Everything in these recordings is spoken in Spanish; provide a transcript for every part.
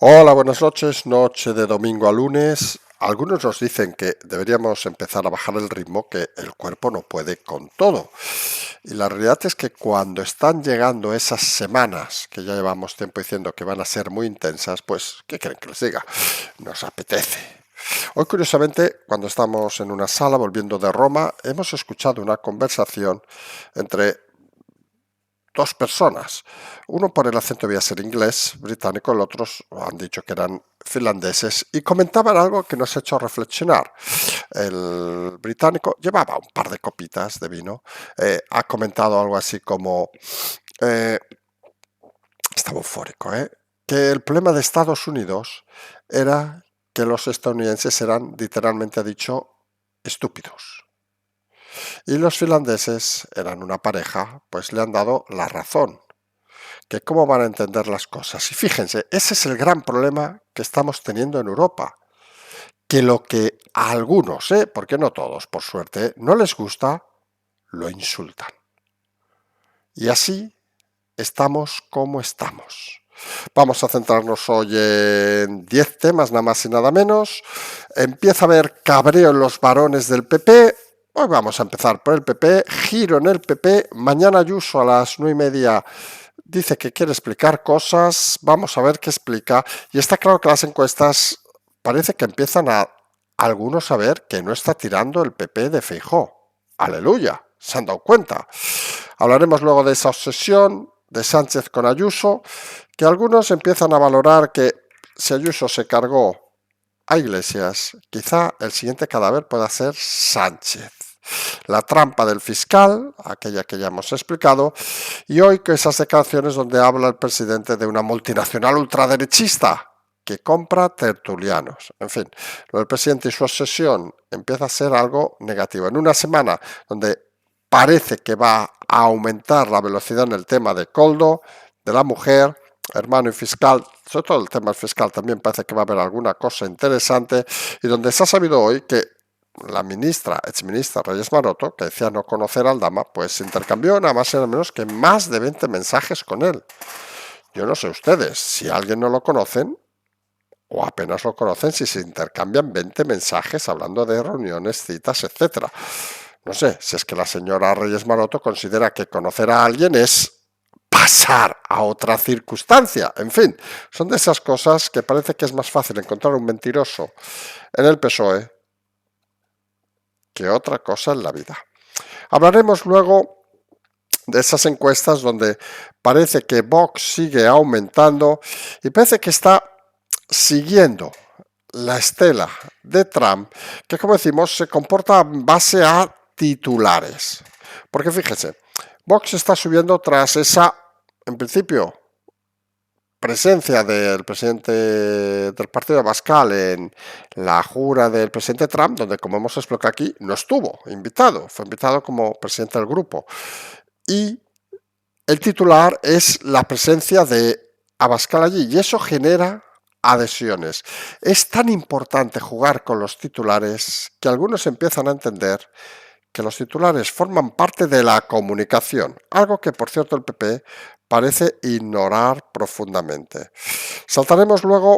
Hola, buenas noches, noche de domingo a lunes. Algunos nos dicen que deberíamos empezar a bajar el ritmo, que el cuerpo no puede con todo. Y la realidad es que cuando están llegando esas semanas, que ya llevamos tiempo diciendo que van a ser muy intensas, pues, ¿qué quieren que les diga? Nos apetece. Hoy, curiosamente, cuando estamos en una sala volviendo de Roma, hemos escuchado una conversación entre dos personas. Uno por el acento debía ser inglés, británico, los otros han dicho que eran finlandeses y comentaban algo que nos ha hecho reflexionar. El británico llevaba un par de copitas de vino, ha comentado algo así como, eh, estaba eufórico, que el problema de Estados Unidos era que los estadounidenses eran, literalmente dicho, estúpidos. Y los finlandeses eran una pareja, pues le han dado la razón, que cómo van a entender las cosas. Y fíjense, ese es el gran problema que estamos teniendo en Europa, que lo que a algunos, porque no todos, por suerte, no les gusta, lo insultan. Y así estamos como estamos. Vamos a centrarnos hoy en 10 temas, nada más y nada menos. Empieza a haber cabreo en los varones del PP. Hoy vamos a empezar por el PP, giro en el PP. Mañana Ayuso a las 9:30 dice que quiere explicar cosas. Vamos a ver qué explica. Y está claro que las encuestas parece que empiezan a algunos a ver que no está tirando el PP de Feijóo. Aleluya, se han dado cuenta. Hablaremos luego de esa obsesión de Sánchez con Ayuso, que algunos empiezan a valorar que si Ayuso se cargó a Iglesias, quizá el siguiente cadáver pueda ser Sánchez. La trampa del fiscal, aquella que ya hemos explicado, y hoy que esas declaraciones donde habla el presidente de una multinacional ultraderechista que compra tertulianos. En fin, lo del presidente y su obsesión empieza a ser algo negativo. En una semana donde parece que va a aumentar la velocidad en el tema de Coldo, de la mujer, hermano y fiscal, sobre todo el tema fiscal también parece que va a haber alguna cosa interesante, y donde se ha sabido hoy que la exministra Reyes Maroto, que decía no conocer al Dama, pues intercambió nada más y nada menos que más de 20 mensajes con él. Yo no sé ustedes, si alguien no lo conocen, o apenas lo conocen, si se intercambian 20 mensajes hablando de reuniones, citas, etcétera. No sé, si es que la señora Reyes Maroto considera que conocer a alguien es pasar a otra circunstancia. En fin, son de esas cosas que parece que es más fácil encontrar un mentiroso en el PSOE que otra cosa en la vida. Hablaremos luego de esas encuestas donde parece que Vox sigue aumentando y parece que está siguiendo la estela de Trump, que como decimos se comporta en base a titulares. Porque fíjese, Vox está subiendo tras esa, en principio, presencia del presidente del partido Abascal en la jura del presidente Trump, donde, como hemos explicado aquí, no estuvo invitado, fue invitado como presidente del grupo. Y el titular es la presencia de Abascal allí, y eso genera adhesiones. Es tan importante jugar con los titulares que algunos empiezan a entender que los titulares forman parte de la comunicación, algo que, por cierto, el PP parece ignorar profundamente. Saltaremos luego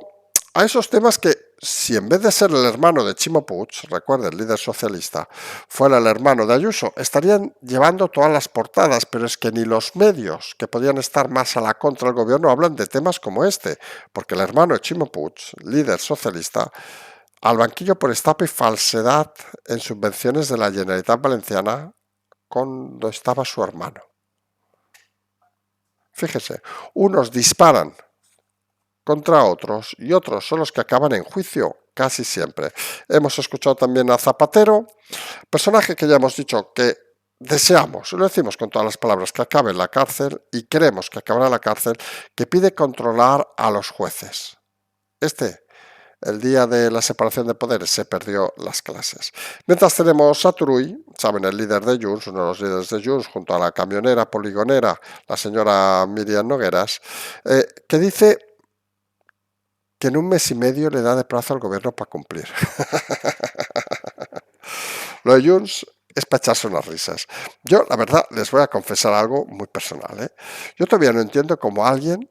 a esos temas que, si en vez de ser el hermano de Chimo Puig, recuerde, el líder socialista, fuera el hermano de Ayuso, estarían llevando todas las portadas, pero es que ni los medios que podían estar más a la contra del gobierno hablan de temas como este, porque el hermano de Chimo Puig, líder socialista, al banquillo por estafa y falsedad en subvenciones de la Generalitat Valenciana cuando estaba su hermano. Fíjese, unos disparan contra otros y otros son los que acaban en juicio casi siempre. Hemos escuchado también a Zapatero, personaje que ya hemos dicho que deseamos, y lo decimos con todas las palabras, que acabe en la cárcel y creemos que acabará en la cárcel, que pide controlar a los jueces. El día de la separación de poderes se perdió las clases. Mientras tenemos a Turull, saben, el líder de Junts, uno de los líderes de Junts, junto a la camionera poligonera, la señora Miriam Nogueras, que dice que en un mes y medio le da de plazo al gobierno para cumplir. Lo de Junts es para echarse unas risas. Yo, la verdad, les voy a confesar algo muy personal. Yo todavía no entiendo cómo alguien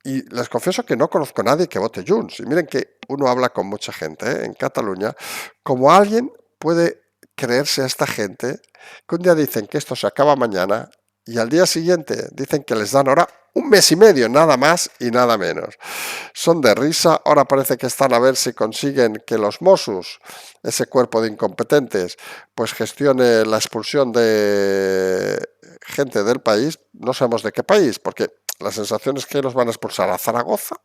Y les confieso que no conozco a nadie que vote Junts. Y miren que uno habla con mucha gente en Cataluña. Como alguien puede creerse a esta gente que un día dicen que esto se acaba mañana y al día siguiente dicen que les dan ahora un mes y medio, nada más y nada menos. Son de risa. Ahora parece que están a ver si consiguen que los Mossos, ese cuerpo de incompetentes, pues gestione la expulsión de gente del país. No sabemos de qué país, porque la sensación es que los van a expulsar a Zaragoza,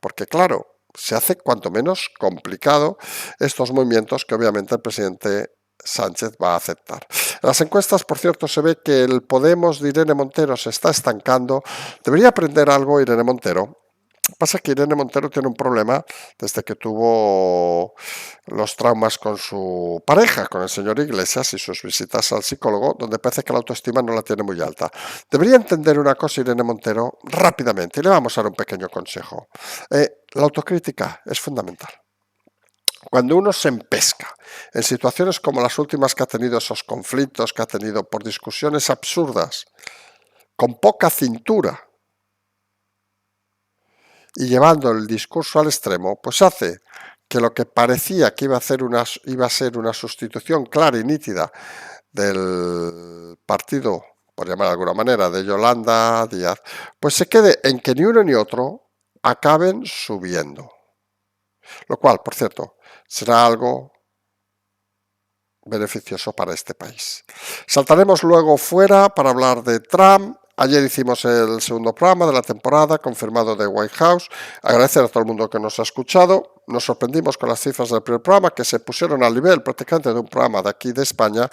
porque claro, se hace cuanto menos complicado estos movimientos que obviamente el presidente Sánchez va a aceptar. En las encuestas, por cierto, se ve que el Podemos de Irene Montero se está estancando. Debería aprender algo Irene Montero. Pasa que Irene Montero tiene un problema desde que tuvo los traumas con su pareja, con el señor Iglesias y sus visitas al psicólogo, donde parece que la autoestima no la tiene muy alta. Debería entender una cosa Irene Montero rápidamente y le vamos a dar un pequeño consejo. La autocrítica es fundamental. Cuando uno se empesca en situaciones como las últimas que ha tenido, esos conflictos que ha tenido por discusiones absurdas, con poca cintura, y llevando el discurso al extremo, pues hace que lo que parecía que iba a ser una sustitución clara y nítida del partido, por llamar de alguna manera, de Yolanda Díaz, pues se quede en que ni uno ni otro acaben subiendo. Lo cual, por cierto, será algo beneficioso para este país. Saltaremos luego fuera para hablar de Trump. Ayer hicimos el segundo programa de la temporada, confirmado de White House. Agradecer a todo el mundo que nos ha escuchado. Nos sorprendimos con las cifras del primer programa, que se pusieron al nivel prácticamente de un programa de aquí de España.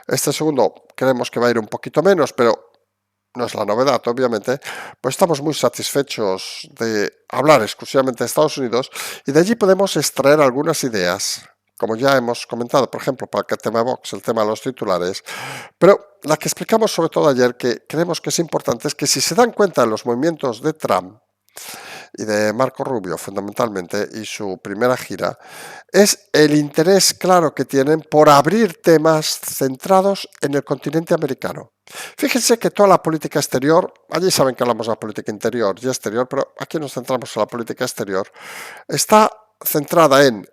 Este segundo creemos que va a ir un poquito menos, pero no es la novedad, obviamente. Pues estamos muy satisfechos de hablar exclusivamente de Estados Unidos y de allí podemos extraer algunas ideas, como ya hemos comentado, por ejemplo, para el tema de Vox, el tema de los titulares, pero la que explicamos sobre todo ayer, que creemos que es importante, es que si se dan cuenta de los movimientos de Trump y de Marco Rubio, fundamentalmente, y su primera gira, es el interés claro que tienen por abrir temas centrados en el continente americano. Fíjense que toda la política exterior, allí saben que hablamos de la política interior y exterior, pero aquí nos centramos en la política exterior, está centrada en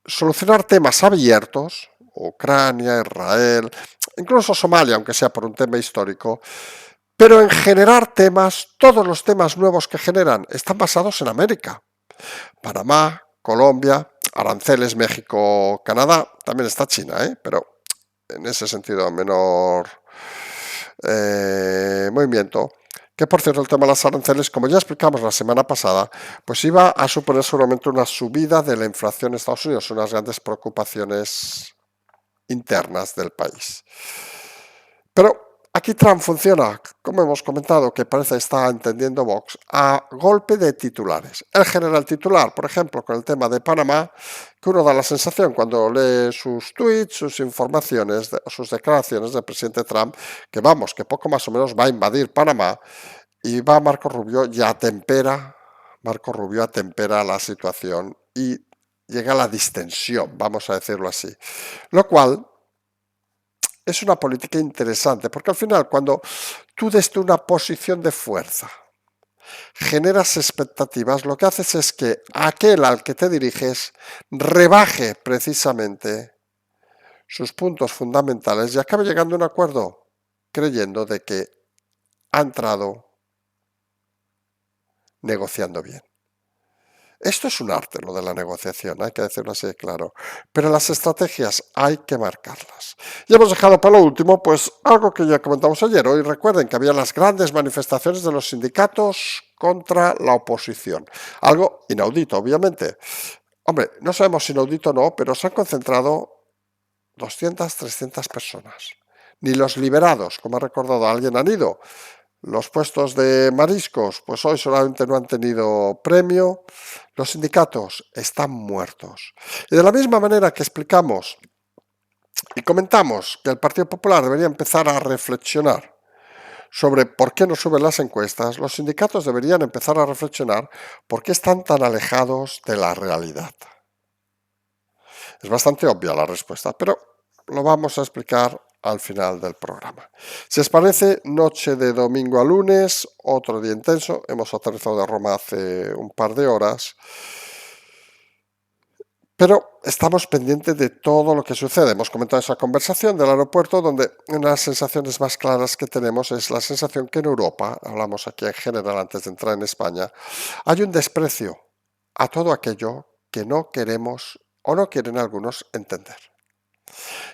solucionar temas abiertos, Ucrania, Israel, incluso Somalia, aunque sea por un tema histórico, pero en generar temas, todos los temas nuevos que generan están basados en América. Panamá, Colombia, aranceles, México, Canadá, también está China, pero en ese sentido menor movimiento. Que por cierto el tema de las aranceles, como ya explicamos la semana pasada, pues iba a suponer seguramente una subida de la inflación en Estados Unidos, unas grandes preocupaciones internas del país. Pero aquí Trump funciona, como hemos comentado, que parece está entendiendo Vox, a golpe de titulares. El general titular, por ejemplo, con el tema de Panamá, que uno da la sensación cuando lee sus tweets, sus informaciones, sus declaraciones del presidente Trump, que vamos, que poco más o menos va a invadir Panamá y va Marco Rubio y atempera, Marco Rubio atempera la situación y llega a la distensión, vamos a decirlo así. Lo cual es una política interesante, porque al final cuando tú desde una posición de fuerza generas expectativas, lo que haces es que aquel al que te diriges rebaje precisamente sus puntos fundamentales y acabe llegando a un acuerdo creyendo de que ha entrado negociando bien. Esto es un arte, lo de la negociación, hay que decirlo así de claro. Pero las estrategias hay que marcarlas. Y hemos dejado para lo último, pues algo que ya comentamos ayer. Hoy recuerden que había las grandes manifestaciones de los sindicatos contra la oposición. Algo inaudito, obviamente. Hombre, no sabemos si inaudito o no, pero se han concentrado 200, 300 personas. Ni los liberados, como ha recordado alguien, han ido. Los puestos de mariscos, pues hoy solamente no han tenido premio. Los sindicatos están muertos. Y de la misma manera que explicamos y comentamos que el Partido Popular debería empezar a reflexionar sobre por qué no suben las encuestas, los sindicatos deberían empezar a reflexionar por qué están tan alejados de la realidad. Es bastante obvia la respuesta, pero lo vamos a explicar al final del programa. Si os parece, noche de domingo a lunes, otro día intenso. Hemos aterrizado de Roma hace un par de horas. Pero estamos pendientes de todo lo que sucede. Hemos comentado esa conversación del aeropuerto donde una de las sensaciones más claras que tenemos es la sensación que en Europa, hablamos aquí en general antes de entrar en España, hay un desprecio a todo aquello que no queremos o no quieren algunos entender.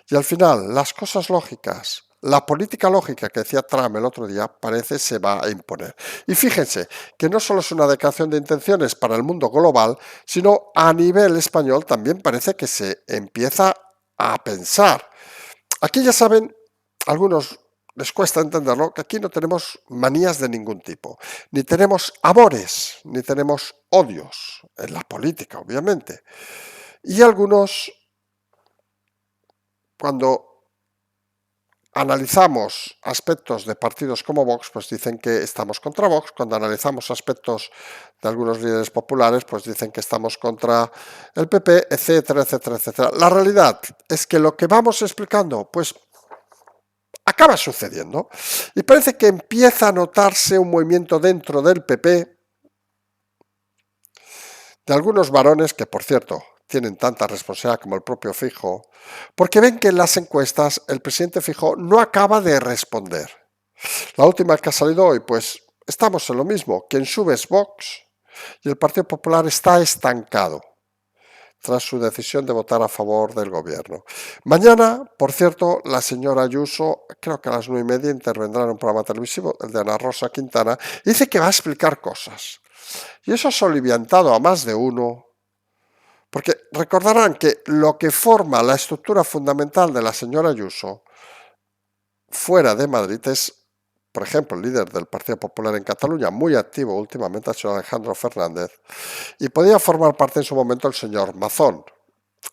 Y al final, las cosas lógicas, la política lógica que decía Trump el otro día parece se va a imponer. Y fíjense que no solo es una declaración de intenciones para el mundo global, sino a nivel español también parece que se empieza a pensar. Aquí ya saben, algunos les cuesta entenderlo, que aquí no tenemos manías de ningún tipo, ni tenemos amores, ni tenemos odios, en la política, obviamente. Y algunos, cuando analizamos aspectos de partidos como Vox, pues dicen que estamos contra Vox. Cuando analizamos aspectos de algunos líderes populares, pues dicen que estamos contra el PP, etcétera, etcétera, etcétera. La realidad es que lo que vamos explicando, pues acaba sucediendo. Y parece que empieza a notarse un movimiento dentro del PP de algunos varones que, por cierto, tienen tanta responsabilidad como el propio Feijóo, porque ven que en las encuestas el presidente Feijóo no acaba de responder. La última que ha salido hoy, pues estamos en lo mismo. Quien sube es Vox y el Partido Popular está estancado tras su decisión de votar a favor del gobierno. Mañana, por cierto, la señora Ayuso, creo que a las 9:30, intervendrá en un programa televisivo, el de Ana Rosa Quintana, y dice que va a explicar cosas. Y eso ha soliviantado a más de uno, porque recordarán que lo que forma la estructura fundamental de la señora Ayuso fuera de Madrid es, por ejemplo, el líder del Partido Popular en Cataluña, muy activo últimamente, el señor Alejandro Fernández, y podía formar parte en su momento el señor Mazón,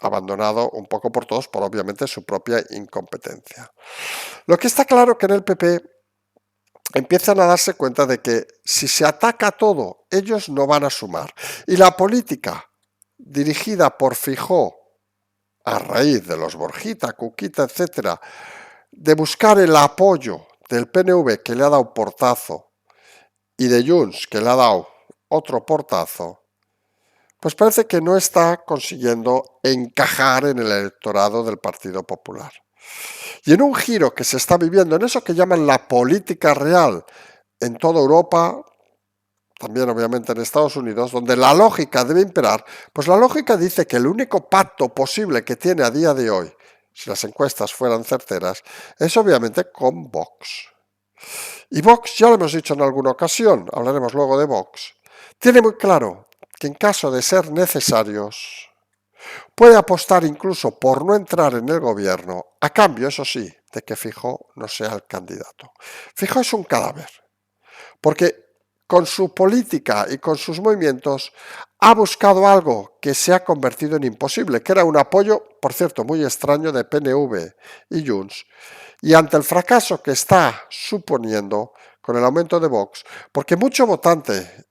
abandonado un poco por todos por obviamente su propia incompetencia. Lo que está claro que en el PP empiezan a darse cuenta de que si se ataca todo, ellos no van a sumar. Y la política dirigida por Feijóo, a raíz de los Borjita, Cuquita, etcétera, de buscar el apoyo del PNV, que le ha dado portazo, y de Junts, que le ha dado otro portazo, pues parece que no está consiguiendo encajar en el electorado del Partido Popular. Y en un giro que se está viviendo en eso que llaman la política real en toda Europa, también obviamente en Estados Unidos, donde la lógica debe imperar, pues la lógica dice que el único pacto posible que tiene a día de hoy, si las encuestas fueran certeras, es obviamente con Vox. Y Vox, ya lo hemos dicho en alguna ocasión, hablaremos luego de Vox, tiene muy claro que en caso de ser necesarios, puede apostar incluso por no entrar en el gobierno, a cambio, eso sí, de que Feijóo no sea el candidato. Feijóo es un cadáver, porque con su política y con sus movimientos ha buscado algo que se ha convertido en imposible, que era un apoyo, por cierto, muy extraño de PNV y Junts, y ante el fracaso que está suponiendo con el aumento de Vox, porque mucho votante,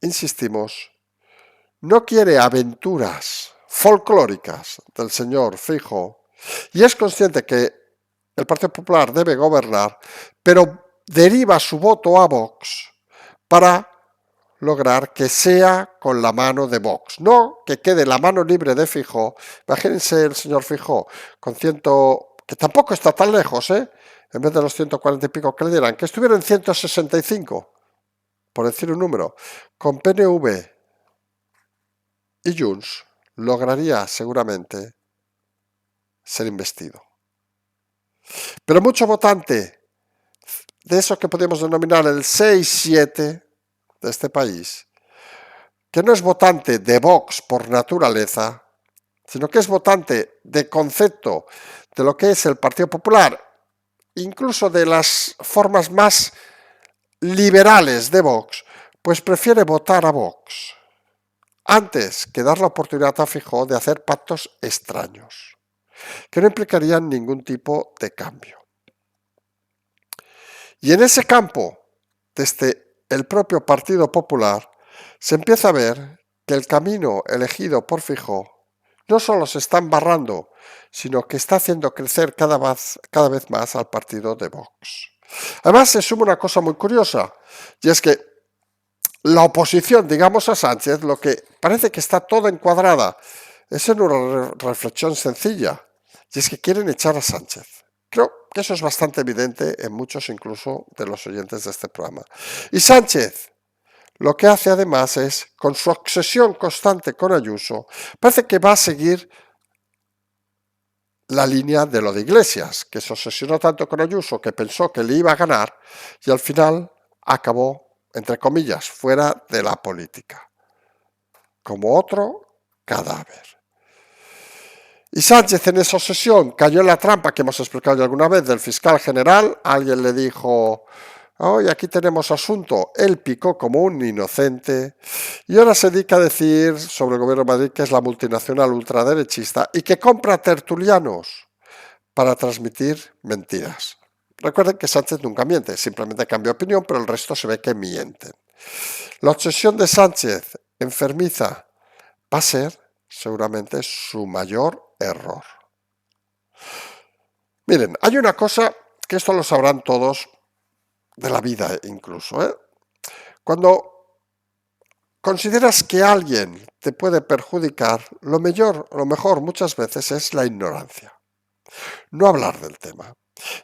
insistimos, no quiere aventuras folclóricas del señor Feijóo y es consciente que el Partido Popular debe gobernar, pero deriva su voto a Vox para lograr que sea con la mano de Vox, no que quede la mano libre de Feijóo. Imagínense el señor Feijóo con que tampoco está tan lejos, en vez de los 140 y pico que le dieran, que estuviera en 165, por decir un número, con PNV y Junts, lograría seguramente ser investido. Pero mucho votante de eso que podemos denominar el 6-7 de este país, que no es votante de Vox por naturaleza, sino que es votante de concepto de lo que es el Partido Popular, incluso de las formas más liberales de Vox, pues prefiere votar a Vox antes que dar la oportunidad a Feijóo de hacer pactos extraños, que no implicarían ningún tipo de cambio. Y en ese campo, desde el propio Partido Popular, se empieza a ver que el camino elegido por Feijóo no solo se está embarrando, sino que está haciendo crecer cada vez más al partido de Vox. Además, se suma una cosa muy curiosa, y es que la oposición, digamos, a Sánchez, lo que parece que está toda encuadrada es en una reflexión sencilla, y es que quieren echar a Sánchez. Creo que eso es bastante evidente en muchos incluso de los oyentes de este programa. Y Sánchez lo que hace además es, con su obsesión constante con Ayuso, parece que va a seguir la línea de lo de Iglesias, que se obsesionó tanto con Ayuso que pensó que le iba a ganar y al final acabó, entre comillas, fuera de la política, como otro cadáver. Y Sánchez en esa obsesión cayó en la trampa que hemos explicado ya alguna vez del fiscal general. Alguien le dijo, hoy aquí tenemos asunto, él picó como un inocente y ahora se dedica a decir sobre el gobierno de Madrid que es la multinacional ultraderechista y que compra tertulianos para transmitir mentiras. Recuerden que Sánchez nunca miente, simplemente cambia opinión, pero el resto se ve que mienten. La obsesión de Sánchez enfermiza va a ser seguramente su mayor error. Miren, hay una cosa que esto lo sabrán todos de la vida incluso, ¿eh? Cuando consideras que alguien te puede perjudicar, lo mejor muchas veces es la ignorancia. No hablar del tema.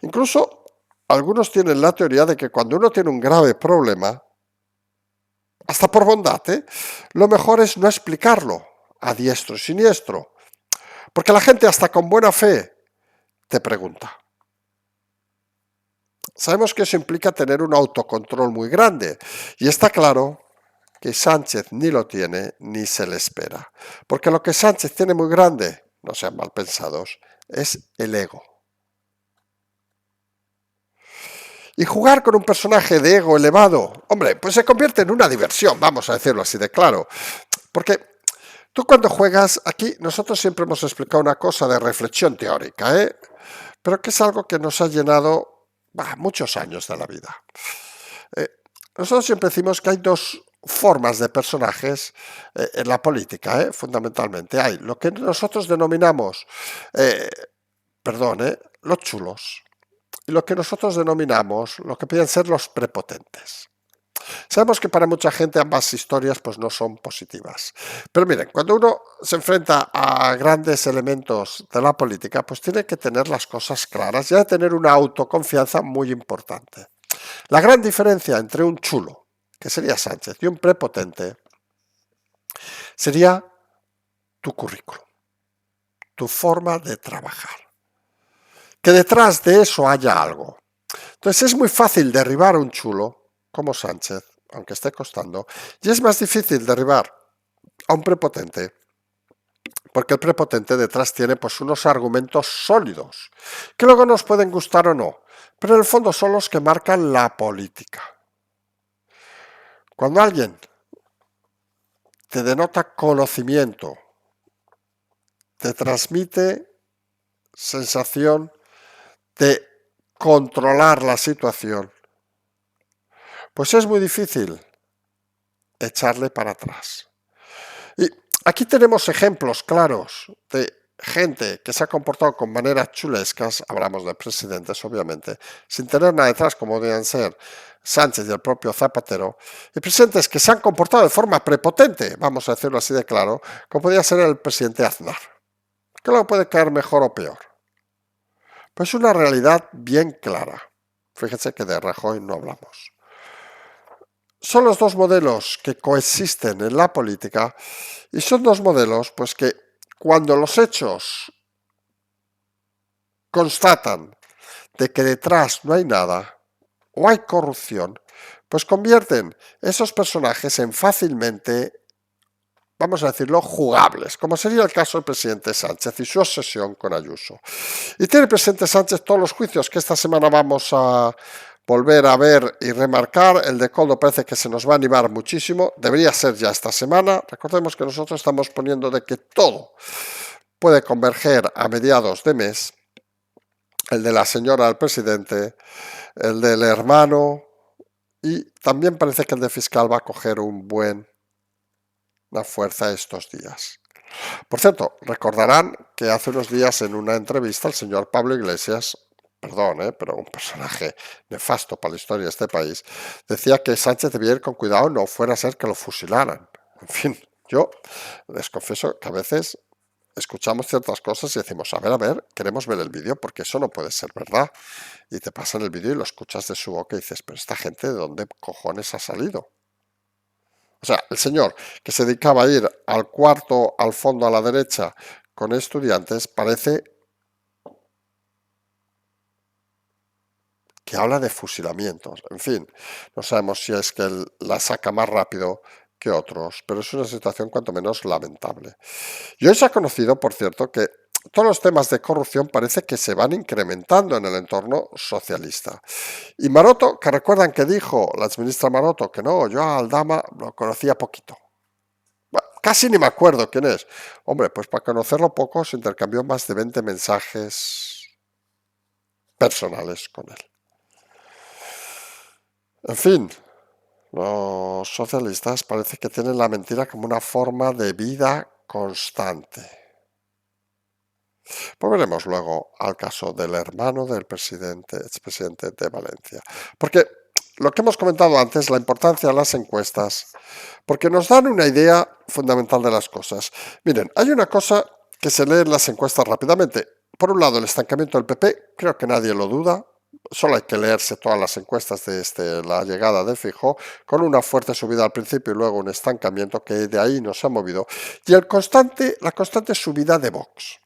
Incluso algunos tienen la teoría de que cuando uno tiene un grave problema, hasta por bondad, lo mejor es no explicarlo a diestro y siniestro. Porque la gente hasta con buena fe te pregunta. Sabemos que eso implica tener un autocontrol muy grande y está claro que Sánchez ni lo tiene ni se le espera. Porque lo que Sánchez tiene muy grande, no sean mal pensados, es el ego. Y jugar con un personaje de ego elevado, hombre, pues se convierte en una diversión, vamos a decirlo así de claro. Porque tú cuando juegas, aquí nosotros siempre hemos explicado una cosa de reflexión teórica, pero que es algo que nos ha llenado muchos años de la vida. Nosotros siempre decimos que hay dos formas de personajes en la política, fundamentalmente. Hay lo que nosotros denominamos, los chulos, y lo que nosotros denominamos, lo que pueden ser los prepotentes. Sabemos que para mucha gente ambas historias pues no son positivas. Pero miren, cuando uno se enfrenta a grandes elementos de la política, pues tiene que tener las cosas claras y ha de tener una autoconfianza muy importante. La gran diferencia entre un chulo, que sería Sánchez, y un prepotente, sería tu currículum, tu forma de trabajar. Que detrás de eso haya algo. Entonces es muy fácil derribar a un chulo como Sánchez, aunque esté costando, y es más difícil derribar a un prepotente, porque el prepotente detrás tiene pues unos argumentos sólidos, que luego nos pueden gustar o no, pero en el fondo son los que marcan la política. Cuando alguien te denota conocimiento, te transmite sensación de controlar la situación, pues es muy difícil echarle para atrás. Y aquí tenemos ejemplos claros de gente que se ha comportado con maneras chulescas, hablamos de presidentes obviamente, sin tener nada detrás como deben ser Sánchez y el propio Zapatero, y presidentes que se han comportado de forma prepotente, vamos a decirlo así de claro, como podría ser el presidente Aznar, que luego puede caer mejor o peor. Pues una realidad bien clara. Fíjense que de Rajoy no hablamos. Son los dos modelos que coexisten en la política y son dos modelos pues que cuando los hechos constatan de que detrás no hay nada o hay corrupción, pues convierten esos personajes en fácilmente, vamos a decirlo, jugables, como sería el caso del presidente Sánchez y su obsesión con Ayuso. Y tiene el presidente Sánchez todos los juicios que esta semana vamos a volver a ver y remarcar. El de Coldo parece que se nos va a animar muchísimo, debería ser ya esta semana. Recordemos que nosotros estamos poniendo de que todo puede converger a mediados de mes. El de la señora del presidente, el del hermano y también parece que el de fiscal va a coger una fuerza estos días. Por cierto, recordarán que hace unos días en una entrevista el señor Pablo Iglesias, perdón, pero un personaje nefasto para la historia de este país, decía que Sánchez debía ir con cuidado, no fuera a ser que lo fusilaran. En fin, yo les confieso que a veces escuchamos ciertas cosas y decimos, a ver, queremos ver el vídeo porque eso no puede ser verdad. Y te pasan el vídeo y lo escuchas de su boca y dices, pero esta gente de dónde cojones ha salido. O sea, el señor que se dedicaba a ir al cuarto, al fondo, a la derecha, con estudiantes, parece que habla de fusilamientos. En fin, no sabemos si es que él la saca más rápido que otros, pero es una situación cuanto menos lamentable. Y hoy se ha conocido, por cierto, que todos los temas de corrupción parece que se van incrementando en el entorno socialista. Y Maroto, que recuerdan que dijo la exministra Maroto que no, yo a Aldama lo conocía poquito. Bueno, casi ni me acuerdo quién es. Hombre, pues para conocerlo poco se intercambió más de 20 mensajes personales con él. En fin, los socialistas parece que tienen la mentira como una forma de vida constante. Volveremos luego al caso del hermano del expresidente de Valencia. Porque lo que hemos comentado antes, la importancia de las encuestas, porque nos dan una idea fundamental de las cosas. Miren, hay una cosa que se lee en las encuestas rápidamente. Por un lado, el estancamiento del PP, creo que nadie lo duda. Solo hay que leerse todas las encuestas desde la llegada de Feijóo, con una fuerte subida al principio y luego un estancamiento que de ahí no se ha movido. Y la constante subida de Vox.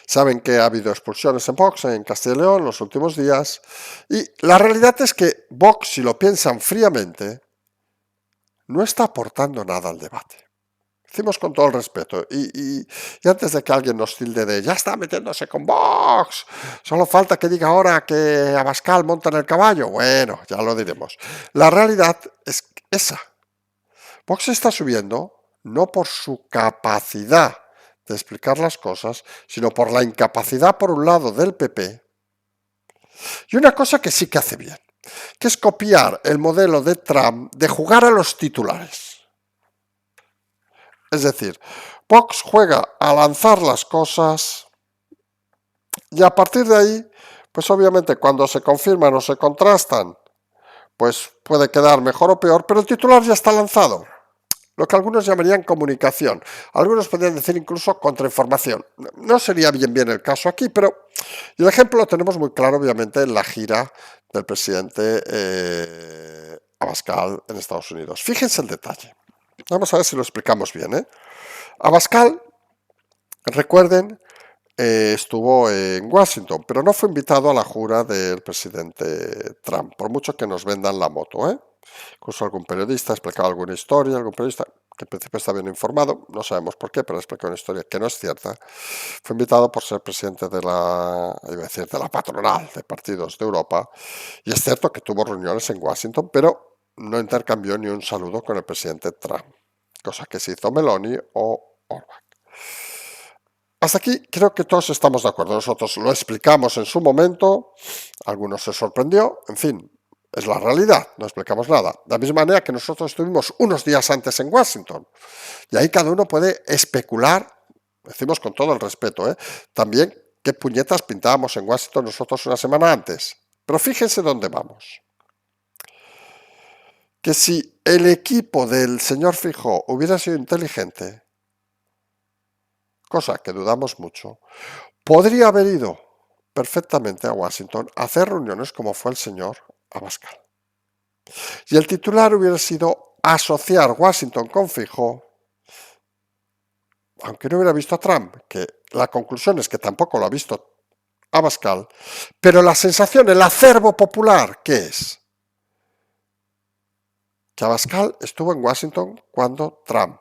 Saben que ha habido expulsiones en Vox en Castilla y León en los últimos días. Y la realidad es que Vox, si lo piensan fríamente, no está aportando nada al debate. Decimos con todo el respeto. Y antes de que alguien nos tilde de ya está metiéndose con Vox, solo falta que diga ahora que Abascal monta en el caballo. Bueno, ya lo diremos. La realidad es esa. Vox está subiendo no por su capacidad de explicar las cosas, sino por la incapacidad, por un lado, del PP. Y una cosa que sí que hace bien, que es copiar el modelo de Trump de jugar a los titulares. Es decir, Vox juega a lanzar las cosas y a partir de ahí, pues obviamente cuando se confirman o se contrastan, pues puede quedar mejor o peor, pero el titular ya está lanzado. Lo que algunos llamarían comunicación. Algunos podrían decir incluso contrainformación. No sería bien el caso aquí, pero el ejemplo lo tenemos muy claro, obviamente, en la gira del presidente Abascal en Estados Unidos. Fíjense el detalle. Vamos a ver si lo explicamos bien. Abascal, recuerden, estuvo en Washington, pero no fue invitado a la jura del presidente Trump, por mucho que nos vendan la moto. Incluso algún periodista ha explicado alguna historia, algún periodista que en principio está bien informado, no sabemos por qué, pero ha explicado una historia que no es cierta. Fue invitado por ser presidente de de la patronal de partidos de Europa, y es cierto que tuvo reuniones en Washington, pero no intercambió ni un saludo con el presidente Trump, cosa que se hizo Meloni o Orbán. Hasta aquí creo que todos estamos de acuerdo. Nosotros lo explicamos en su momento, algunos se sorprendió, en fin, es la realidad, no explicamos nada. De la misma manera que nosotros estuvimos unos días antes en Washington. Y ahí cada uno puede especular, decimos con todo el respeto, también qué puñetas pintábamos en Washington nosotros una semana antes. Pero fíjense dónde vamos. Que si el equipo del señor Feijóo hubiera sido inteligente, cosa que dudamos mucho, podría haber ido perfectamente a Washington a hacer reuniones como fue el señor Abascal. Y el titular hubiera sido asociar Washington con Feijóo, aunque no hubiera visto a Trump, que la conclusión es que tampoco lo ha visto Abascal, pero la sensación, el acervo popular, ¿qué es? Que Abascal estuvo en Washington cuando Trump.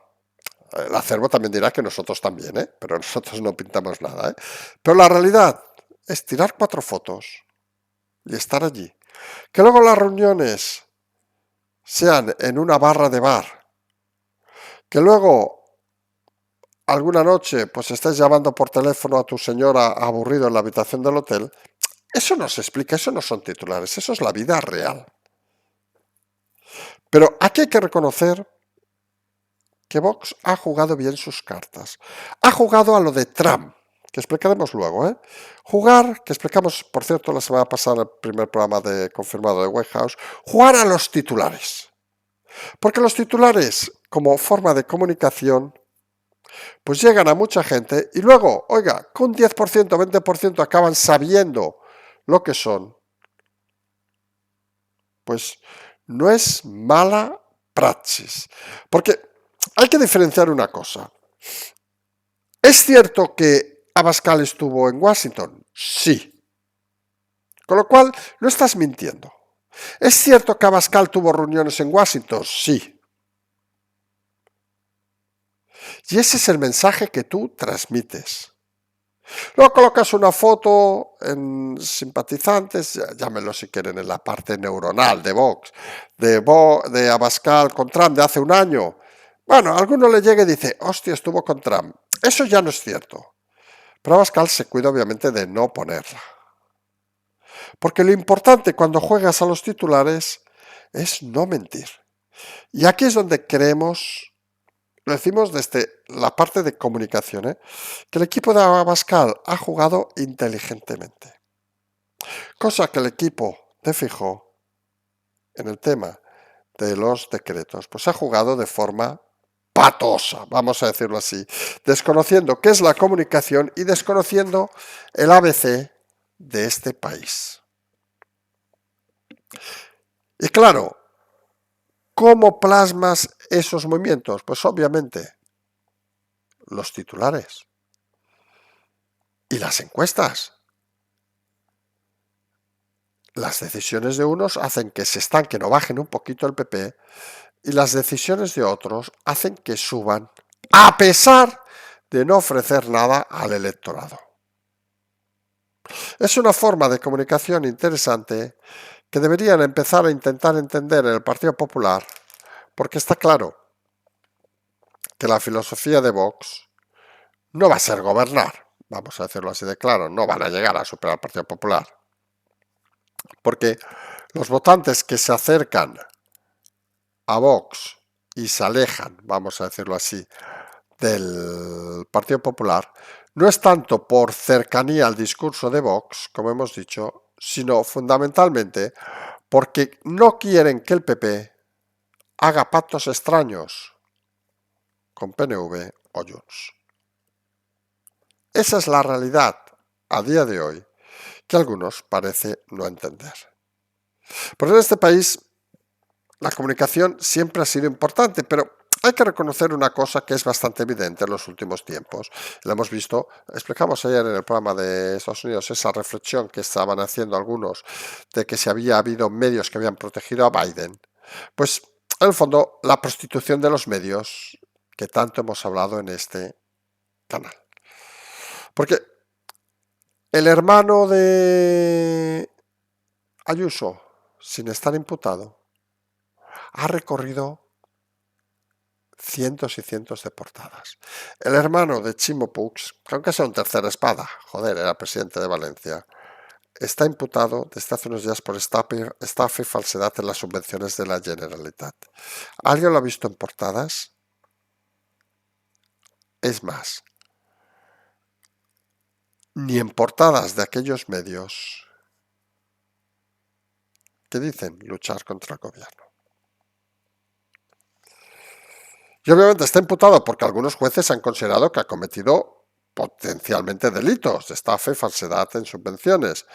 El acervo también dirá que nosotros también, pero nosotros no pintamos nada. Pero la realidad es tirar 4 fotos y estar allí. Que luego las reuniones sean en una barra de bar. Que luego alguna noche pues estés llamando por teléfono a tu señora aburrido en la habitación del hotel. Eso no se explica, eso no son titulares, eso es la vida real. Pero aquí hay que reconocer que Vox ha jugado bien sus cartas. Ha jugado a lo de Trump, que explicaremos luego, ¿eh? Jugar, que explicamos, por cierto, la semana pasada en el primer programa confirmado de White House, jugar a los titulares. Porque los titulares, como forma de comunicación, pues llegan a mucha gente y luego, oiga, con 10%, 20% acaban sabiendo lo que son. Pues no es mala praxis. Porque hay que diferenciar una cosa. ¿Es cierto que Abascal estuvo en Washington? Sí. Con lo cual, no estás mintiendo. ¿Es cierto que Abascal tuvo reuniones en Washington? Sí. Y ese es el mensaje que tú transmites. Luego colocas una foto en simpatizantes, llámenlo si quieren, en la parte neuronal de Vox, de Abascal con Trump de hace un año. Bueno, a alguno le llega y dice, hostia, estuvo con Trump. Eso ya no es cierto. Pero Abascal se cuida obviamente de no ponerla. Porque lo importante cuando juegas a los titulares es no mentir. Y aquí es donde creemos, lo decimos desde la parte de comunicación, que el equipo de Abascal ha jugado inteligentemente. Cosa que el equipo de Feijóo, en el tema de los decretos, pues ha jugado de forma patosa, vamos a decirlo así, desconociendo qué es la comunicación y desconociendo el ABC de este país. Y claro, ¿cómo plasmas esos movimientos? Pues obviamente los titulares y las encuestas. Las decisiones de unos hacen que se estanquen o bajen un poquito el PP y las decisiones de otros hacen que suban a pesar de no ofrecer nada al electorado. Es una forma de comunicación interesante que deberían empezar a intentar entender en el Partido Popular, porque está claro que la filosofía de Vox no va a ser gobernar, vamos a decirlo así de claro, no van a llegar a superar al Partido Popular, porque los votantes que se acercan a Vox y se alejan, vamos a decirlo así, del Partido Popular, no es tanto por cercanía al discurso de Vox, como hemos dicho, sino fundamentalmente porque no quieren que el PP haga pactos extraños con PNV o Junts. Esa es la realidad a día de hoy que algunos parece no entender. Pues en este país la comunicación siempre ha sido importante, pero hay que reconocer una cosa que es bastante evidente en los últimos tiempos. Lo hemos visto, explicamos ayer en el programa de Estados Unidos esa reflexión que estaban haciendo algunos de que si había habido medios que habían protegido a Biden. Pues, en el fondo, la prostitución de los medios que tanto hemos hablado en este canal. Porque el hermano de Ayuso, sin estar imputado, ha recorrido cientos y cientos de portadas. El hermano de Chimo Puig, que aunque sea un tercera espada, joder, era presidente de Valencia, está imputado desde hace unos días por estafa y falsedad en las subvenciones de la Generalitat. ¿Alguien lo ha visto en portadas? Es más, ni en portadas de aquellos medios que dicen luchar contra el gobierno. Y obviamente está imputado porque algunos jueces han considerado que ha cometido potencialmente delitos de estafa y falsedad en subvenciones.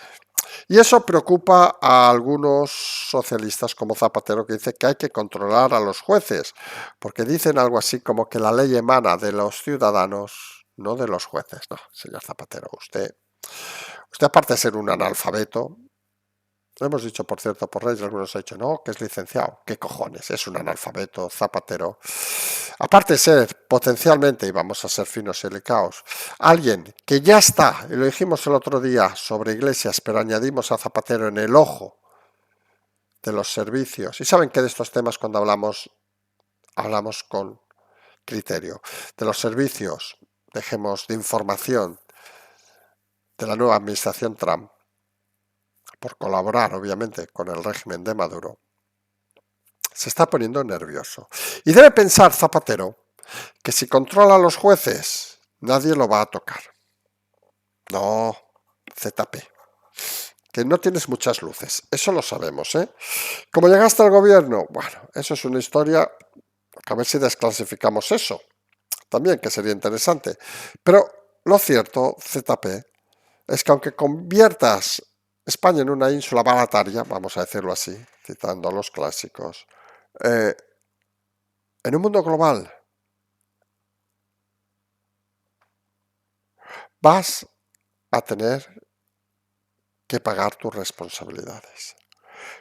Y eso preocupa a algunos socialistas como Zapatero, que dice que hay que controlar a los jueces, porque dicen algo así como que la ley emana de los ciudadanos, no de los jueces. No, señor Zapatero, usted aparte de ser un analfabeto, lo hemos dicho, por cierto, por redes, algunos han dicho, no, que es licenciado. ¿Qué cojones? Es un analfabeto, Zapatero. Aparte de ser potencialmente, y vamos a ser finos y delicados, alguien que ya está, y lo dijimos el otro día sobre Iglesias, pero añadimos a Zapatero en el ojo de los servicios. Y saben que de estos temas cuando hablamos con criterio. De los servicios, dejemos de información de la nueva administración Trump, por colaborar obviamente con el régimen de Maduro, se está poniendo nervioso. Y debe pensar Zapatero Que si controla a los jueces, nadie lo va a tocar. No, ZP. Que no tienes muchas luces, eso lo sabemos, ¿eh? ¿Cómo llegaste al gobierno? Bueno, eso es una historia, a ver si desclasificamos eso, también que sería interesante. Pero lo cierto, ZP, es que aunque conviertas España en una ínsula barataria, vamos a decirlo así, citando a los clásicos, eh, en un mundo global vas a tener que pagar tus responsabilidades.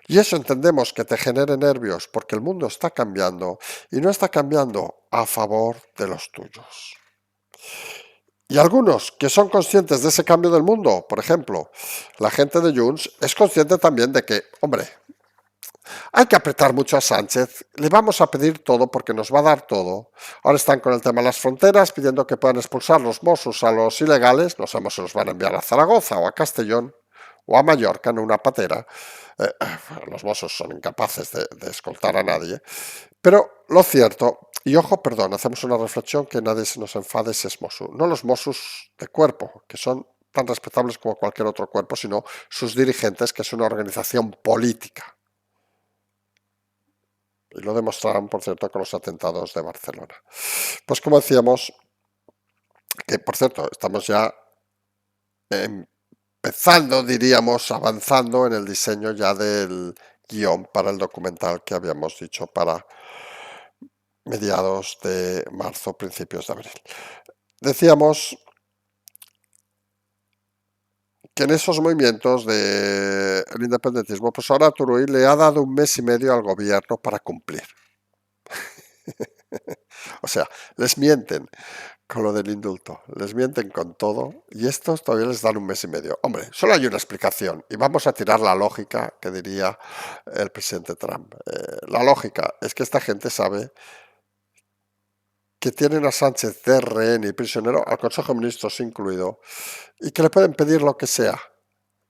Y eso entendemos que te genere nervios porque el mundo está cambiando y no está cambiando a favor de los tuyos. Y algunos que son conscientes de ese cambio del mundo, por ejemplo, la gente de Junts es consciente también de que, hombre, hay que apretar mucho a Sánchez, le vamos a pedir todo porque nos va a dar todo. Ahora están con el tema de las fronteras, pidiendo que puedan expulsar los Mossos a los ilegales, no sabemos si los van a enviar a Zaragoza o a Castellón o a Mallorca, en una patera. Los Mossos son incapaces de escoltar a nadie. Pero lo cierto, y ojo, perdón, hacemos una reflexión que nadie se nos enfade si es Mosso, no los Mossos de cuerpo, que son tan respetables como cualquier otro cuerpo, sino sus dirigentes, que es una organización política. Y lo demostraron, por cierto, con los atentados de Barcelona. Pues como decíamos, que por cierto, estamos ya empezando, diríamos, avanzando en el diseño ya del guión para el documental que habíamos dicho para mediados de marzo, principios de abril. Decíamos que en esos movimientos del independentismo, pues ahora Turull le ha dado 1 mes y medio al gobierno para cumplir. O sea, les mienten con lo del indulto, les mienten con todo y estos todavía les dan 1 mes y medio. Hombre, solo hay una explicación y vamos a tirar la lógica que diría el presidente Trump. La lógica es que esta gente sabe que tienen a Sánchez de rehén y prisionero, al Consejo de Ministros incluido, y que le pueden pedir lo que sea.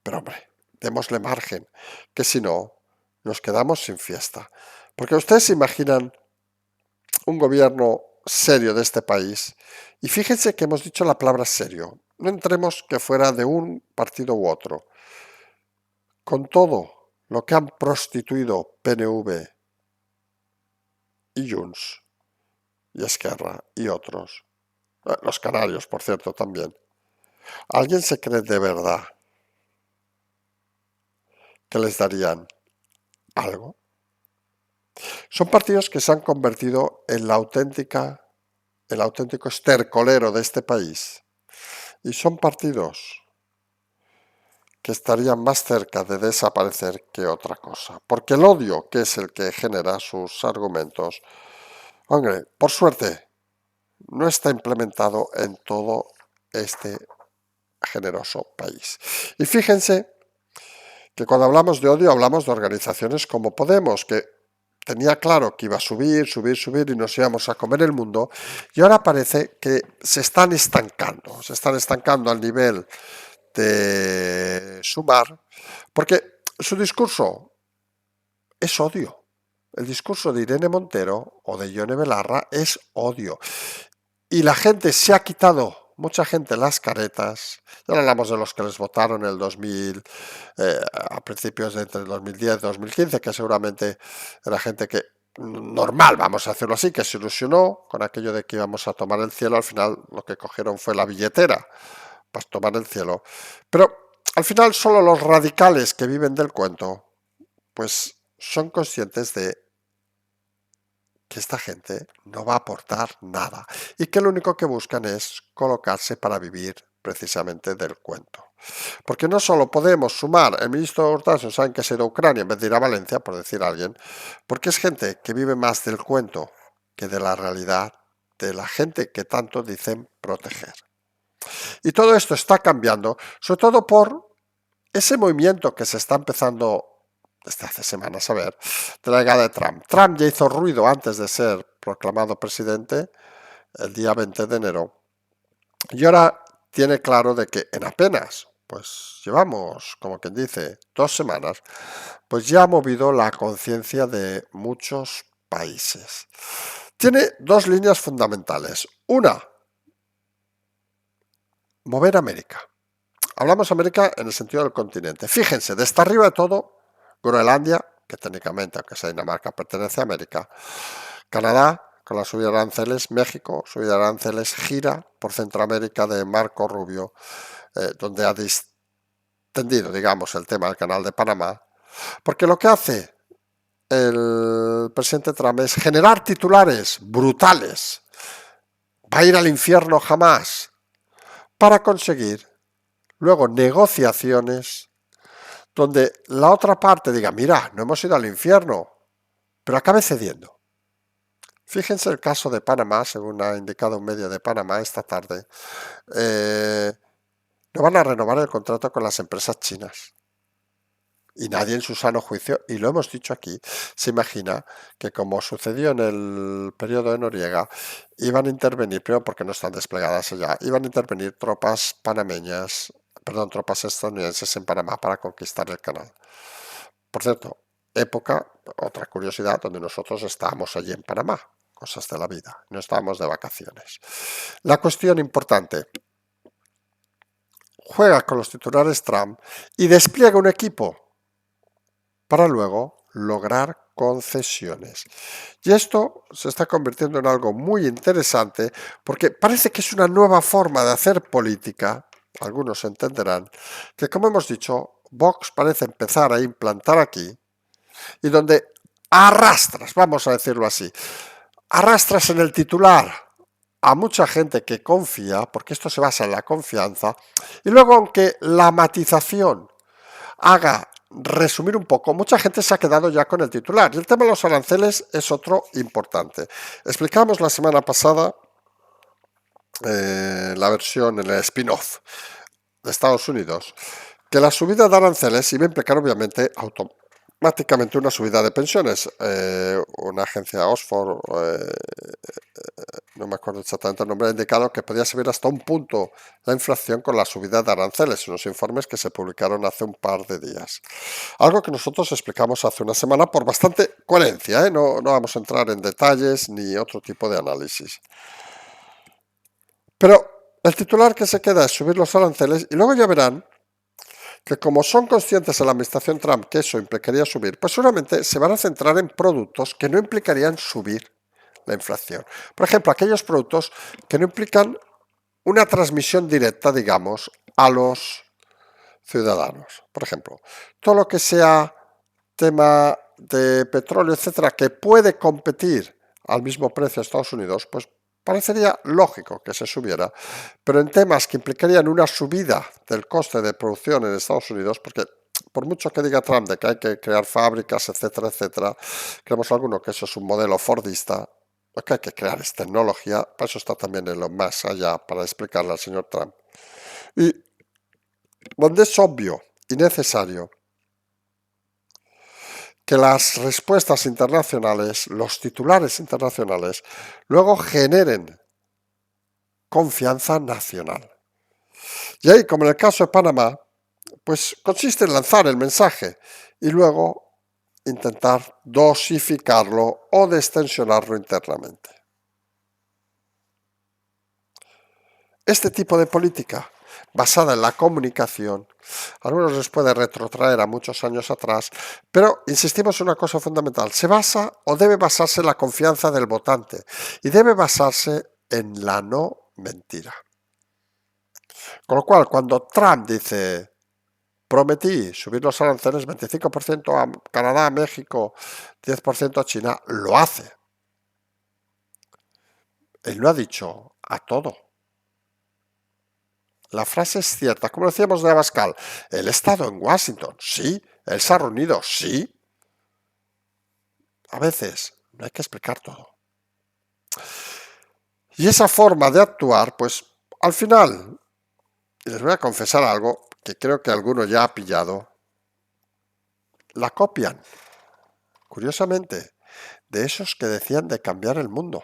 Pero hombre, démosle margen, que si no, nos quedamos sin fiesta. Porque ustedes se imaginan un gobierno serio de este país, y fíjense que hemos dicho la palabra serio, no entremos que fuera de un partido u otro, con todo lo que han prostituido PNV y Junts y Esquerra y otros, los canarios, por cierto, también. ¿Alguien se cree de verdad que les darían algo? Son partidos que se han convertido en el auténtico estercolero de este país. Y son partidos que estarían más cerca de desaparecer que otra cosa. Porque el odio, que es el que genera sus argumentos, hombre, por suerte, no está implementado en todo este generoso país. Y fíjense que cuando hablamos de odio hablamos de organizaciones como Podemos, que tenía claro que iba a subir, subir, subir y nos íbamos a comer el mundo, y ahora parece que se están estancando al nivel de Sumar, porque su discurso es odio. El discurso de Irene Montero o de Ione Belarra es odio. Y la gente se ha quitado, mucha gente, las caretas. Ya no hablamos de los que les votaron en el 2000, a principios de entre el 2010 y 2015, que seguramente era gente que normal, vamos a hacerlo así, que se ilusionó con aquello de que íbamos a tomar el cielo. Al final lo que cogieron fue la billetera para tomar el cielo. Pero al final solo los radicales que viven del cuento, pues son conscientes de que esta gente no va a aportar nada y que lo único que buscan es colocarse para vivir precisamente del cuento. Porque no solo podemos sumar, el ministro Hurtado saben que se ha ido a Ucrania en vez de ir a Valencia, por decir a alguien, porque es gente que vive más del cuento que de la realidad de la gente que tanto dicen proteger. Y todo esto está cambiando, sobre todo por ese movimiento que se está empezando desde hace semanas a ver, de la llegada de Trump. Trump ya hizo ruido antes de ser proclamado presidente el día 20 de enero y ahora tiene claro de que en apenas, pues llevamos, como quien dice, 2 semanas, pues ya ha movido la conciencia de muchos países. Tiene dos líneas fundamentales. Una, mover América. Hablamos América en el sentido del continente. Fíjense, desde arriba de todo, Groenlandia, que técnicamente, aunque sea Dinamarca, pertenece a América. Canadá, con la subida de aranceles. México, subida de aranceles. Gira por Centroamérica de Marco Rubio, donde ha distendido, digamos, el tema del canal de Panamá. Porque lo que hace el presidente Trump es generar titulares brutales. Va a ir al infierno jamás, para conseguir luego negociaciones donde la otra parte diga, mira, no hemos ido al infierno, pero acabe cediendo. Fíjense el caso de Panamá, según ha indicado un medio de Panamá esta tarde. No van a renovar el contrato con las empresas chinas. Y nadie en su sano juicio, y lo hemos dicho aquí, se imagina que como sucedió en el periodo de Noriega, iban a intervenir, primero porque no están desplegadas allá, iban a intervenir tropas panameñas, perdón, tropas estadounidenses en Panamá para conquistar el canal. Por cierto, época, otra curiosidad, donde nosotros estábamos allí en Panamá, cosas de la vida, no estábamos de vacaciones. La cuestión importante, juega con los titulares Trump y despliega un equipo para luego lograr concesiones. Y esto se está convirtiendo en algo muy interesante porque parece que es una nueva forma de hacer política, algunos entenderán, que como hemos dicho, Vox parece empezar a implantar aquí y donde arrastras, vamos a decirlo así, arrastras en el titular a mucha gente que confía, porque esto se basa en la confianza, y luego aunque la matización haga resumir un poco, mucha gente se ha quedado ya con el titular. Y el tema de los aranceles es otro importante. Explicamos la semana pasada la versión en el spin-off de Estados Unidos, que la subida de aranceles iba a implicar obviamente automáticamente una subida de pensiones. Una agencia Oxford, no me acuerdo exactamente el nombre, ha indicado que podía subir hasta un punto la inflación con la subida de aranceles, unos informes que se publicaron hace un par de días. Algo que nosotros explicamos hace una semana por bastante coherencia, no vamos a entrar en detalles ni otro tipo de análisis. Pero el titular que se queda es subir los aranceles y luego ya verán que como son conscientes en la administración Trump que eso implicaría subir, pues seguramente se van a centrar en productos que no implicarían subir la inflación. Por ejemplo, aquellos productos que no implican una transmisión directa, digamos, a los ciudadanos. Por ejemplo, todo lo que sea tema de petróleo, etcétera, que puede competir al mismo precio a Estados Unidos, pues parecería lógico que se subiera, pero en temas que implicarían una subida del coste de producción en Estados Unidos, porque por mucho que diga Trump de que hay que crear fábricas, etcétera, etcétera, creemos alguno que eso es un modelo fordista, lo que hay que crear es tecnología, para eso está también en lo más allá, para explicarle al señor Trump. Y donde es obvio y necesario que las respuestas internacionales, los titulares internacionales, luego generen confianza nacional. Y ahí, como en el caso de Panamá, pues consiste en lanzar el mensaje y luego intentar dosificarlo o destensionarlo internamente. Este tipo de política basada en la comunicación, a algunos les puede retrotraer a muchos años atrás, pero insistimos en una cosa fundamental, se basa o debe basarse en la confianza del votante y debe basarse en la no mentira. Con lo cual, cuando Trump dice, prometí subir los aranceles 25% a Canadá, México, 10% a China, lo hace. Él no ha dicho a todo. La frase es cierta, como decíamos de Abascal, el estado en Washington, sí, él se ha reunido, sí. A veces no hay que explicar todo. Y esa forma de actuar, pues al final, y les voy a confesar algo que creo que alguno ya ha pillado, la copian, curiosamente, de esos que decían de cambiar el mundo.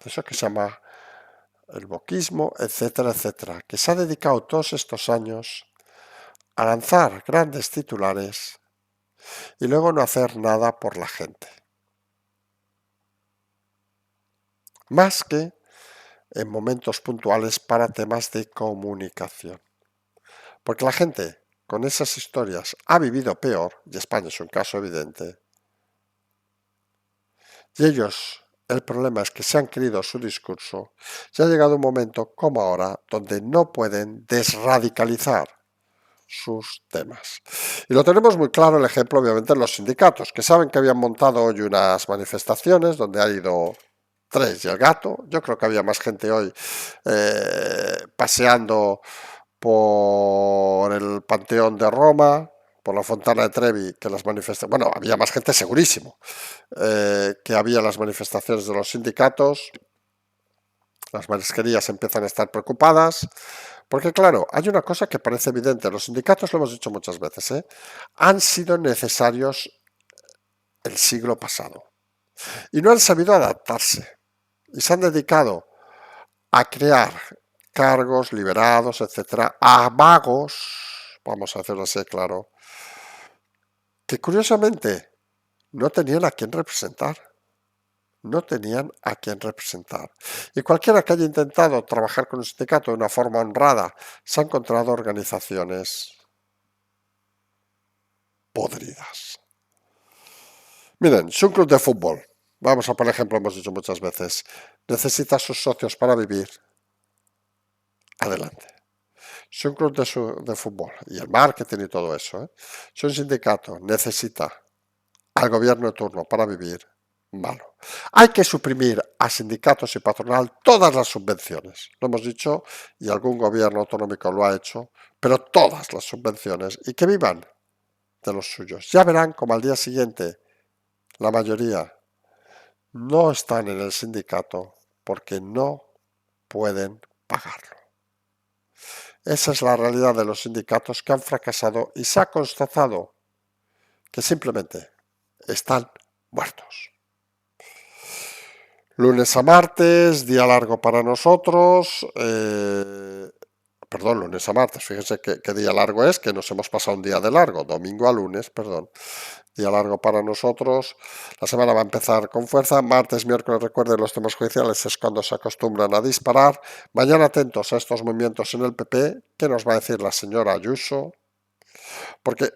Eso que se llama el wokismo, etcétera, etcétera, que se ha dedicado todos estos años a lanzar grandes titulares y luego no hacer nada por la gente. más que en momentos puntuales para temas de comunicación. Porque la gente con esas historias ha vivido peor, y España es un caso evidente, y ellos, el problema es que se han creído su discurso, y ha llegado un momento como ahora donde no pueden desradicalizar sus temas. Y lo tenemos muy claro el ejemplo, obviamente, en los sindicatos, que saben que habían montado hoy unas manifestaciones donde ha ido tres y el gato. Yo creo que había más gente hoy paseando por el Panteón de Roma, por la Fontana de Trevi, que las manifestaciones... Bueno, había más gente segurísimo que había las manifestaciones de los sindicatos. Las marisquerías empiezan a estar preocupadas, porque claro, hay una cosa que parece evidente, los sindicatos, lo hemos dicho muchas veces, han sido necesarios el siglo pasado y no han sabido adaptarse y se han dedicado a crear cargos liberados, etcétera, a vagos, vamos a hacerlo así claro, que curiosamente no tenían a quién representar. No tenían a quien representar. Y cualquiera que haya intentado trabajar con un sindicato de una forma honrada se ha encontrado organizaciones podridas. Miren, si un club de fútbol, vamos a por ejemplo, hemos dicho muchas veces, necesita sus socios para vivir, adelante. Si un club de fútbol y el marketing y todo eso, si un sindicato necesita al gobierno de turno para vivir, malo. Hay que suprimir a sindicatos y patronal todas las subvenciones. Lo hemos dicho y algún gobierno autonómico lo ha hecho, pero todas las subvenciones y que vivan de los suyos. Ya verán como al día siguiente la mayoría no están en el sindicato porque no pueden pagarlo. Esa es la realidad de los sindicatos que han fracasado y se ha constatado que simplemente están muertos. Lunes a martes, día largo para nosotros. Perdón, lunes a martes. Fíjense qué día largo es, que nos hemos pasado un día de largo. Domingo a lunes, perdón. Día largo para nosotros. La semana va a empezar con fuerza. Martes, miércoles, recuerden, los temas judiciales es cuando se acostumbran a disparar. Mañana atentos a estos movimientos en el PP. ¿Qué nos va a decir la señora Ayuso? Porque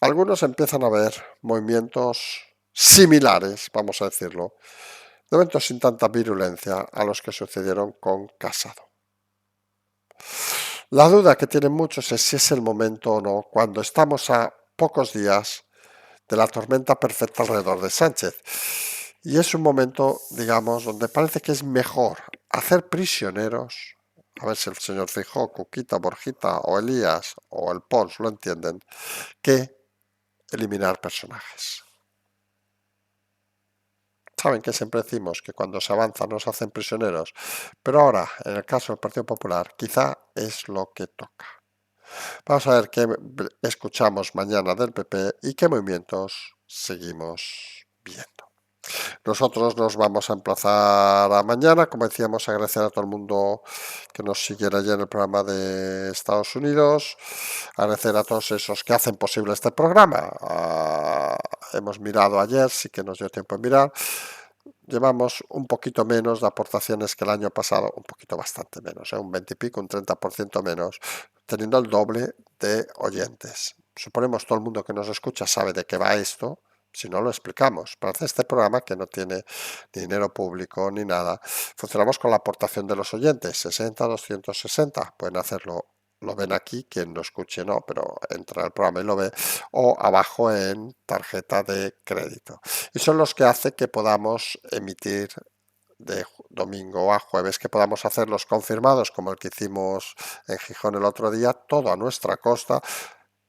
algunos empiezan a ver movimientos similares, vamos a decirlo, de eventos sin tanta virulencia a los que sucedieron con Casado. La duda que tienen muchos es si es el momento o no, cuando estamos a pocos días de la tormenta perfecta alrededor de Sánchez. Y es un momento, digamos, donde parece que es mejor hacer prisioneros, a ver si el señor Feijóo, Cuquita, Borjita o Elías o el Pons lo entienden, que eliminar personajes. Saben que siempre decimos que cuando se avanza no se hacen prisioneros, pero ahora, en el caso del Partido Popular, quizá es lo que toca. Vamos a ver qué escuchamos mañana del PP y qué movimientos seguimos viendo. Nosotros nos vamos a emplazar a mañana, como decíamos, agradecer a todo el mundo que nos siguiera ayer en el programa de Estados Unidos, agradecer a todos esos que hacen posible este programa. Hemos mirado ayer, sí que nos dio tiempo de mirar. Llevamos un poquito menos de aportaciones que el año pasado, un poquito bastante menos, un 20 y pico, un 30% menos, teniendo el doble de oyentes. Suponemos todo el mundo que nos escucha sabe de qué va esto, si no lo explicamos. Para hacer este programa, que no tiene ni dinero público ni nada, funcionamos con la aportación de los oyentes, 60, 260, pueden hacerlo. Lo ven aquí, quien lo escuche no, pero entra al programa y lo ve, o abajo en tarjeta de crédito. Y son los que hacen que podamos emitir de domingo a jueves, que podamos hacer los confirmados, como el que hicimos en Gijón el otro día, todo a nuestra costa.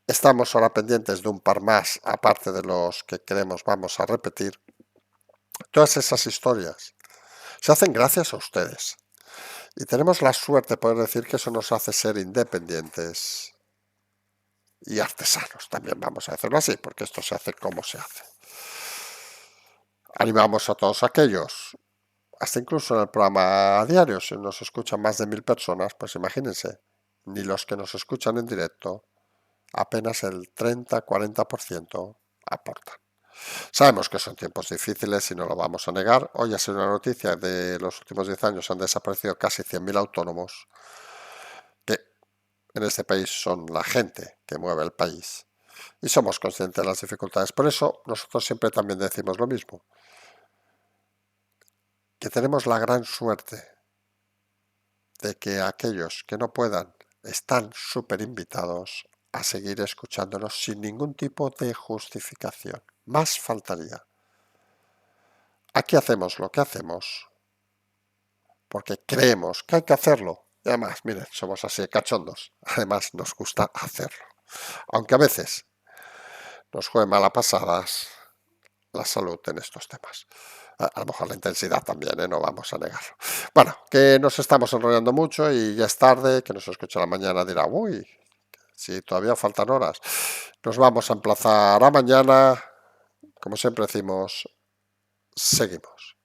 Estamos ahora pendientes de un par más, aparte de los que queremos, vamos a repetir. Todas esas historias se hacen gracias a ustedes. Y tenemos la suerte de poder decir que eso nos hace ser independientes y artesanos. También vamos a hacerlo así, porque esto se hace como se hace. Animamos a todos aquellos, hasta incluso en el programa a diario, si nos escuchan más de 1000 personas, pues imagínense, ni los que nos escuchan en directo, apenas el 30-40% aportan. Sabemos que son tiempos difíciles y no lo vamos a negar. Hoy ha sido una noticia de los últimos 10 años han desaparecido casi 100.000 autónomos, que en este país son la gente que mueve el país. Y somos conscientes de las dificultades. Por eso nosotros siempre también decimos lo mismo, que tenemos la gran suerte de que aquellos que no puedan están súper invitados a seguir escuchándonos sin ningún tipo de justificación. Más faltaría. Aquí hacemos lo que hacemos porque creemos que hay que hacerlo. Y además, miren, somos así cachondos. Además, nos gusta hacerlo. Aunque a veces nos juegue malas pasadas la salud en estos temas. A lo mejor la intensidad también, ¿eh? No vamos a negarlo. Bueno, que nos estamos enrollando mucho y ya es tarde, que nos escucha la mañana dirá, uy, si todavía faltan horas. Nos vamos a emplazar a mañana. Como siempre decimos, seguimos.